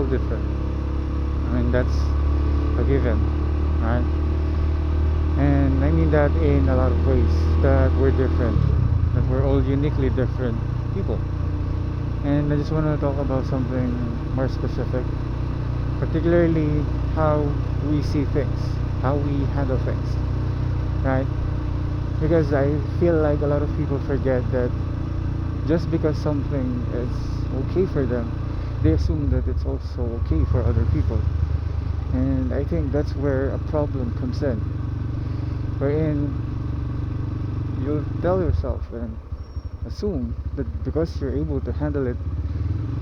all different. I mean, that's a given, right? And I mean that in a lot of ways, that we're different, that we're all uniquely different people. And I just want to talk about something more specific, particularly how we see things, how we handle things, right? Because I feel like a lot of people forget that just because something is okay for them, they assume that it's also okay for other people. And I think that's where a problem comes in, wherein you'll tell yourself and assume that because you're able to handle it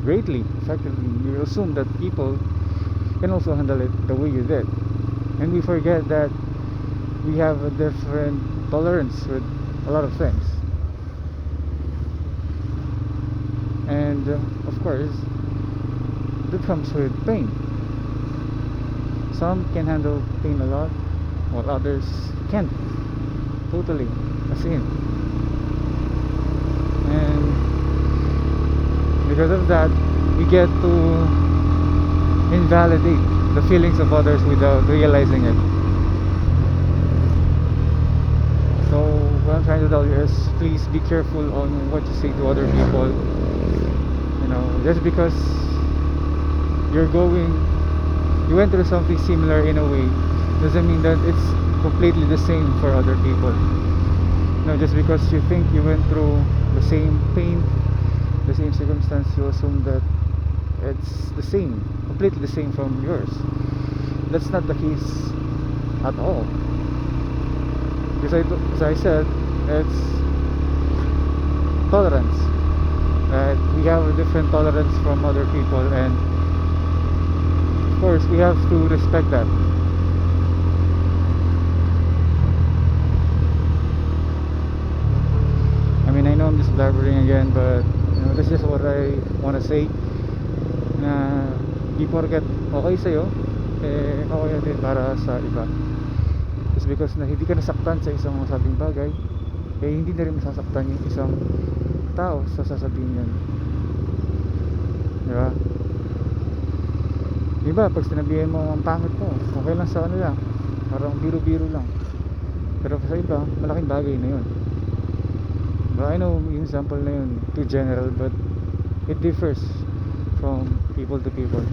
greatly, effectively, you assume that people can also handle it the way you did. And we forget that we have a different tolerance with a lot of things. And of course, that comes with pain. Some can handle pain a lot, while others can't. Totally. As in. And because of that, we get to invalidate the feelings of others without realizing it. So what I'm trying to tell you is, please be careful on what you say to other people. You know, just because you went through something similar in a way, doesn't mean that it's completely the same for other people. You know, just because you think you went through the same pain, the same circumstance, you assume that it's the same, completely the same from yours. That's not the case at all. Because as I said, it's tolerance. Right? We have a different tolerance from other people, and of course we have to respect that. I mean, I know I'm just blabbering again, but you know, this is what I want to say. Na di porket okay sa'yo, eh okay din para sa iba. Just because na hindi ka nasaktan sa isang masabing bagay, eh hindi na rin masasaktan yung isang tao sa sasabihin yan. Diba? Diba, pag sinabihin mo ang pangit mo, okay lang sa ano lang, parang biro-biro lang. Pero sa iba, malaking bagay na yun. But I know yung example na yun too general, but it differs from people to people.